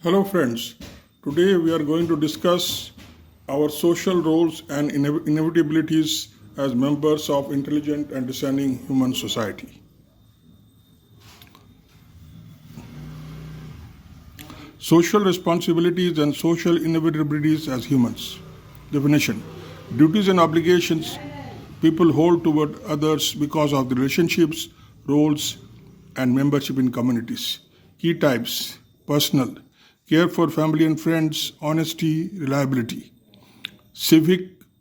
Hello, friends. Today we are going to discuss our social roles and inevitabilities as members of intelligent and discerning human society. Social responsibilities and social inevitabilities as humans. Definition: duties and obligations people hold toward others because of the relationships, roles, and membership in communities. Key types: personal, care for family and friends, honesty, reliability. Civic,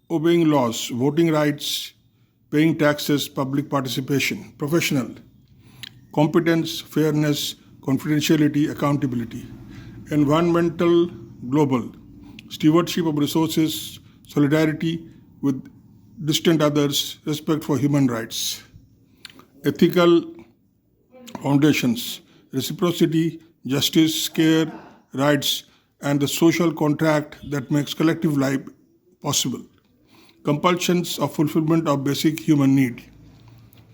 obeying laws, voting rights, paying taxes, public participation. Professional, competence, fairness, confidentiality, accountability. Environmental, global, stewardship of resources, solidarity with distant others, respect for human rights. Ethical foundations, reciprocity, justice, care, rights, and the social contract that makes collective life possible. Compulsions of fulfillment of basic human need.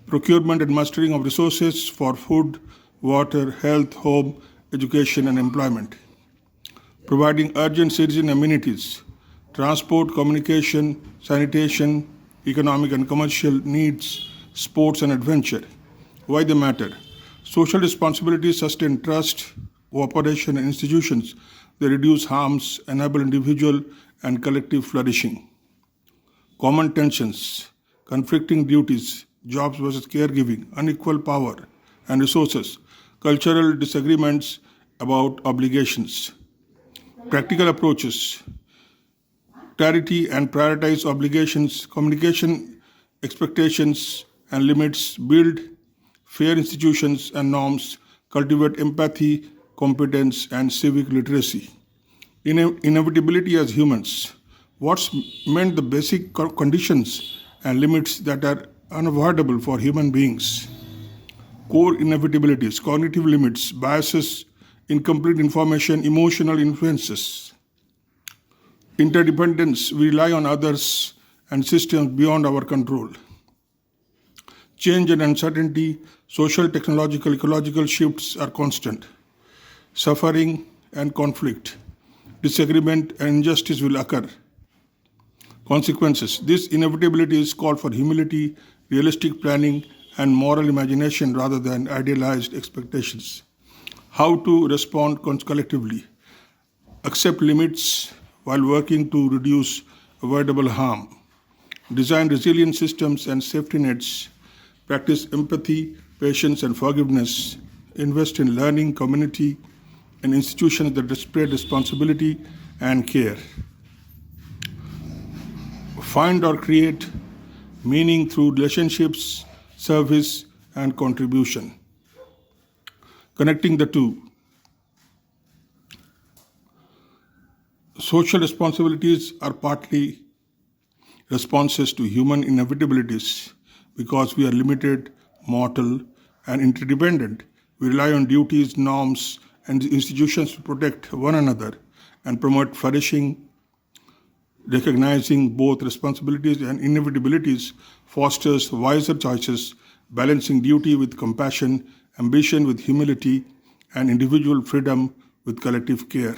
Procurement and mastering of resources for food, water, health, home, education, and employment. Providing urgent citizen amenities, transport, communication, sanitation, economic and commercial needs, sports, and adventure. Why they matter? Social responsibilities sustain trust, cooperation, and institutions. They reduce harms, enable individual and collective flourishing. Common tensions, conflicting duties, jobs versus caregiving, unequal power and resources, cultural disagreements about obligations. Practical approaches, clarity and prioritize obligations, communication, expectations, and limits, build fair institutions and norms, cultivate empathy, competence, and civic literacy. Inevitability as humans. What's meant the basic conditions and limits that are unavoidable for human beings? Core inevitabilities, cognitive limits, biases, incomplete information, emotional influences. Interdependence, we rely on others and systems beyond our control. Change and uncertainty, social, technological, ecological shifts are constant. Suffering and conflict, disagreement and injustice will occur. Consequences. This inevitability is called for humility, realistic planning, and moral imagination rather than idealized expectations. How to respond collectively. Accept limits while working to reduce avoidable harm. Design resilient systems and safety nets. Practice empathy, patience, and forgiveness. Invest in learning, community, and institutions that spread responsibility and care. Find or create meaning through relationships, service, and contribution. Connecting the two. Social responsibilities are partly responses to human inevitabilities because we are limited, mortal, and interdependent. We rely on duties, norms, and institutions to protect one another and promote flourishing. Recognizing both responsibilities and inevitabilities fosters wiser choices, balancing duty with compassion, ambition with humility, and individual freedom with collective care.